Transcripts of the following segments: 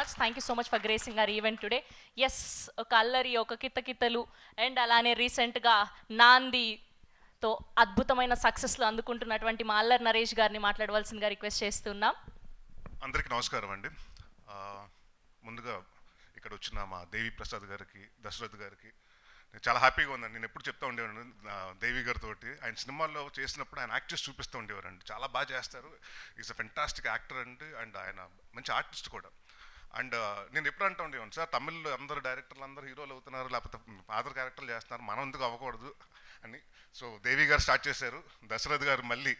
Much. Thank you so much for gracing our event today. Yes, ఒక అల్లరి, ఒక Kithakithalu and అలానే రీసెంట్గా నాందితో అద్భుతమైన సక్సెస్లు అందుకుంటున్నటువంటి మా అల్లరి నరేష్ గారిని మాట్లాడవలసిందిగా రిక్వెస్ట్ చేస్తున్నాం. అందరికీ నమస్కారం అండి. ముందుగా ఇక్కడ వచ్చిన మా దేవి ప్రసాద్ గారికి, దశరథ్ గారికి నేను చాలా హ్యాపీగా ఉందండి. నేను ఎప్పుడు చెప్తా ఉండేవాడు దేవి గారితో, ఆయన సినిమాల్లో చేసినప్పుడు ఆయన యాక్ట్ చేసి చూపిస్తూ ఉండేవారండి. చాలా బాగా చేస్తారు, ఈజ్ అ ఫెంటాస్టిక్ యాక్టర్ అండి, అండ్ ఆయన మంచి ఆర్టిస్ట్ కూడా. అండ్ నేను ఎప్పుడు అంటూ ఉండేవాను, సార్ తమిళ్లో అందరు డైరెక్టర్లు అందరూ హీరోలు అవుతున్నారు, లేకపోతే ఫాదర్ క్యారెక్టర్లు చేస్తున్నారు, మనం ఎందుకు అవ్వకూడదు అని. సో దేవి గారు స్టార్ట్ చేశారు, దశరథ్ గారు మళ్ళీ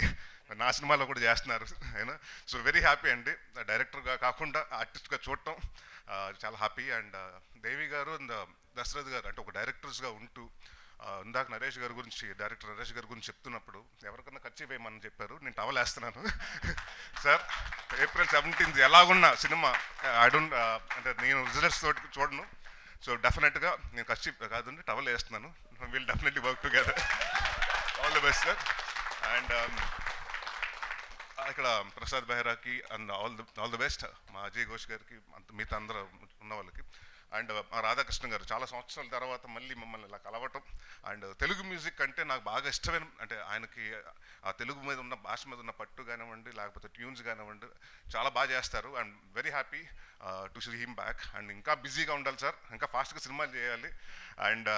నా సినిమాలో కూడా చేస్తున్నారు ఆయన. సో వెరీ హ్యాపీ అండి, డైరెక్టర్గా కాకుండా ఆర్టిస్ట్గా చూడటం చాలా హ్యాపీ. అండ్ దేవి గారు అండ్ దశరథ్ గారు అంటే ఒక డైరెక్టర్స్గా ఉంటూ, ఇందాక నరేష్ గారి గురించి, డైరెక్టర్ నరేష్ గారి గురించి చెప్తున్నప్పుడు ఎవరికన్నా ఖర్చు వేయమని చెప్పారు, నేను టవల్ వేస్తున్నాను సార్. April 17th ఎలాగున్న సినిమా ఐ డోంట్ అంటే నేను రిజల్ట్స్ తోటి చూడను. సో డెఫినెట్గా నేను ఖర్చు కాదండి, టవల్ వేస్తున్నాను. Will definitely work together. All the best sir. And ఇక్కడ ప్రసాద్ బెహ్రాకి అండ్ ఆల్ ది బెస్ట్. మా అజయ్ ఘోష్ గారికి, మిగతా అందరూ ఉన్న వాళ్ళకి. అండ్ మా రాధాకృష్ణ గారు చాలా సంవత్సరాల తర్వాత మళ్ళీ మమ్మల్ని ఇలా కలవటం. అండ్ తెలుగు మ్యూజిక్ అంటే నాకు బాగా ఇష్టమైన, అంటే ఆయనకి ఆ తెలుగు మీద ఉన్న, భాష మీద ఉన్న పట్టు కానివ్వండి, లేకపోతే ట్యూన్స్ కానివ్వండి, చాలా బాగా చేస్తారు. And very happy to see him back. And ఇంకా బిజీగా ఉండాలి సార్, ఇంకా ఫాస్ట్గా సినిమాలు చేయాలి. అండ్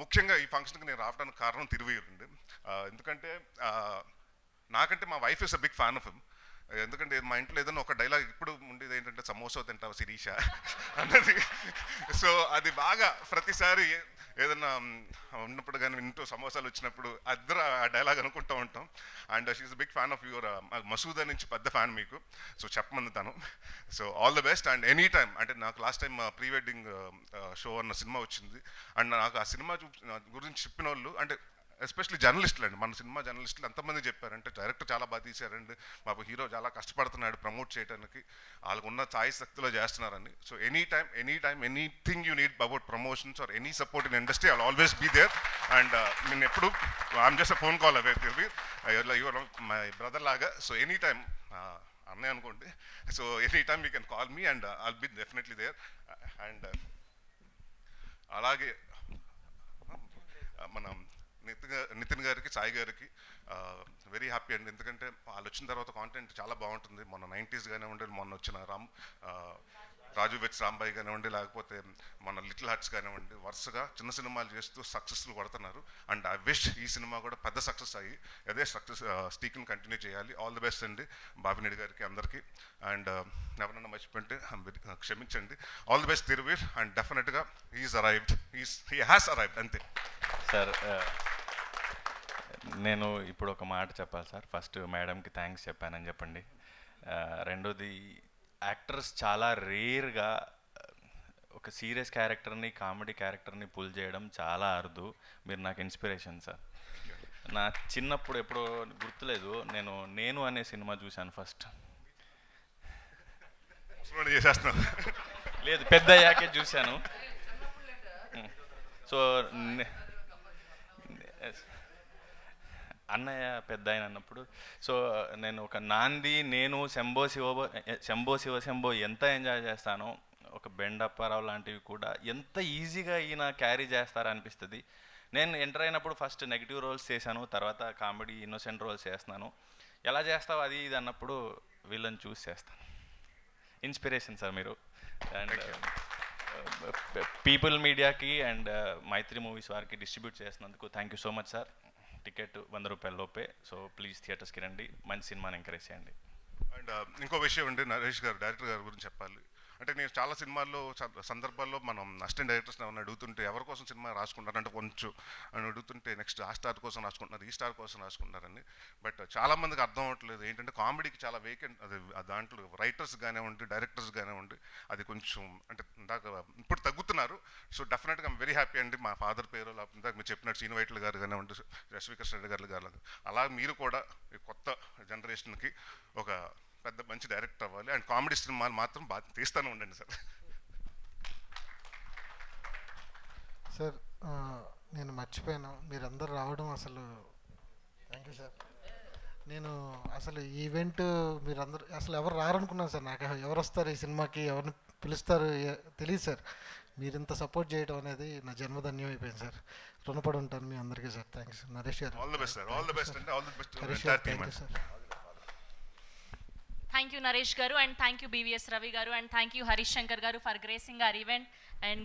ముఖ్యంగా ఈ ఫంక్షన్కి నేను రావడానికి కారణం తిరువయ్యూరండి. ఎందుకంటే నాకంటే మా wife is a big fan of him. ఎందుకంటే మా ఇంట్లో ఏదైనా ఒక డైలాగ్ ఇప్పుడు ఉండేది ఏంటంటే, సమోసా తింటావు శిరీష అన్నది. సో అది బాగా ప్రతిసారి ఏదైనా ఉన్నప్పుడు కానీ, ఇంట్లో సమోసాలు వచ్చినప్పుడు అద్దరు ఆ డైలాగ్ అనుకుంటూ ఉంటాం. And she is big fan of your Masooda నుంచి పెద్ద ఫ్యాన్ మీకు. సో చెప్పమంది తను. So all the best. And any time, అంటే నాకు last time pre wedding show అన్న సినిమా వచ్చింది. అండ్ నాకు ఆ సినిమా గురించి చెప్పిన వాళ్ళు, అంటే ఎస్పెషల్లీ జర్నలిస్టులు అండి, మన సినిమా జర్నలిస్టులు ఎంతమంది చెప్పారంటే, డైరెక్టర్ చాలా బాగా తీశారండి, మా హీరో చాలా కష్టపడుతున్నాడు ప్రమోట్ చేయడానికి, వాళ్ళకు ఉన్న ఛాయిస్ శక్తిలో చేస్తున్నారని. So any time anything you need about promotions or any support in industry, I'll always be there. And నేను ఎప్పుడు I'm just phone call away, your my brother లాగా. సో ఎనీ టైమ్ అన్నయ్య అనుకోండి. So any time you can call me and I'll be definitely there. And అలాగే మన నితిన్ గారికి, సాయి గారికి very happy అండి. ఎందుకంటే వాళ్ళు వచ్చిన తర్వాత కాంటెంట్ చాలా బాగుంటుంది. మొన్న 90s కానివ్వండి, మొన్న వచ్చిన రాజు వెచ్ రాంబాయి కానివ్వండి, లేకపోతే మన లిటిల్ హార్ట్స్ కానివ్వండి, వరుసగా చిన్న సినిమాలు చేస్తూ సక్సెస్ఫుల్ కొడుతున్నారు. అండ్ ఐ విష్ ఈ సినిమా కూడా పెద్ద సక్సెస్ అయ్యి అదే సక్సెస్ స్టీక్ని కంటిన్యూ చేయాలి. ఆల్ ది బెస్ట్ అండి బాబినేడి గారికి, అందరికీ. అండ్ ఎవరన్నా మర్చిపోయింటే క్షమించండి. All the best Thiruveer. And డెఫినెట్గా హీ హ్యాస్ అరైవ్డ్ అంతే సార్. నేను ఇప్పుడు ఒక మాట చెప్పాలి సార్. ఫస్ట్ మేడంకి థ్యాంక్స్ చెప్పానని చెప్పండి. రెండోది, యాక్టర్స్ చాలా రేర్గా ఒక సీరియస్ క్యారెక్టర్ని, కామెడీ క్యారెక్టర్ని పుల్ చేయడం చాలా అరుదు. మీరు నాకు ఇన్స్పిరేషన్ సార్. నా చిన్నప్పుడు ఎప్పుడో గుర్తులేదు, నేను అనే సినిమా చూశాను ఫస్ట్. లేదు, పెద్ద అయ్యాకే చూశాను. సో అన్నయ్య పెద్ద ఆయన అన్నప్పుడు, సో నేను ఒక నాంది, నేను శంభో శివ శంభో ఎంత ఎంజాయ్ చేస్తానో, ఒక బెండప్పారావు లాంటివి కూడా ఎంత ఈజీగా ఈయన క్యారీ చేస్తారనిపిస్తుంది. నేను ఎంటర్ అయినప్పుడు ఫస్ట్ నెగిటివ్ రోల్స్ చేశాను, తర్వాత కామెడీ ఇన్నోసెంట్ రోల్స్ చేస్తున్నాను. ఎలా చేస్తావు అది ఇది అన్నప్పుడు వీళ్ళని చూస్ చేస్తాను. ఇన్స్పిరేషన్ సార్ మీరు. అండ్ పీపుల్ మీడియాకి అండ్ మైత్రి మూవీస్ వారికి డిస్ట్రిబ్యూట్ చేసినందుకు thank you so much sir. Ticket 100 రూపాయల లోపే. సో ప్లీజ్ థియేటర్స్కి రండి, మంచి సినిమాని ఎంకరేజ్ చేయండి. అండ్ ఇంకో విషయం అంటే, నరేష్ గారు డైరెక్టర్ గారి గురించి చెప్పాలి. అంటే నేను చాలా సినిమాల్లో సందర్భాల్లో మనం అసిస్టెంట్ డైరెక్టర్స్ ఏమన్నా అడుగుతుంటే, ఎవరి కోసం సినిమా రాసుకుంటారు అంటే కొంచెం అని అడుగుతుంటే, నెక్స్ట్ ఆ స్టార్ కోసం రాసుకుంటున్నారు, ఈ స్టార్ కోసం రాసుకుంటారని. బట్ చాలామందికి అర్థం అవ్వట్లేదు ఏంటంటే, కామెడీకి చాలా వేకెంట్, అది దాంట్లో రైటర్స్ కానివ్వండి, డైరెక్టర్స్ కానివ్వండి, అది కొంచెం అంటే ఇప్పుడు తగ్గుతున్నారు. సో డెఫినెట్గా ఐమ్ వెరీ హ్యాపీ అండి. మా ఫాదర్ పేరు, లేకపోతే మీరు చెప్పినట్టు శ్రీను వైట్ల గారు కానివ్వండి, రశ్మికృష్ణ రెడ్డి గారు అలా మీరు కూడా ఈ కొత్త జనరేషన్కి ఒక పెద్ద మంచి డైరెక్టర్ అవ్వాలి. అండ్ కామెడీ సినిమాలు మాత్రం బాగా తీస్తూనే ఉండండి సార్. సార్ నేను మర్చిపోయాను, మీరందరూ రావడం అసలు థ్యాంక్ యూ సార్. నేను అసలు ఈ ఈవెంట్ మీరందరూ అసలు ఎవరు రారనుకున్నాను సార్. నాకు ఎవరు వస్తారు ఈ సినిమాకి, ఎవరిని పిలుస్తారు తెలియదు సార్. మీరు ఇంత సపోర్ట్ చేయడం అనేది నా జన్మధన్యం అయిపోయింది సార్. రుణపడి ఉంటాను మీ అందరికీ సార్. థ్యాంక్స్ నరేష్ గారు. All the best sir. All the best అంటే all the best Harish entire గారు team. Thank you sir. Thank you Naresh గారు, and thank you BVS Ravi గారు, and thank you Harish Shankar గారు for gracing our event. And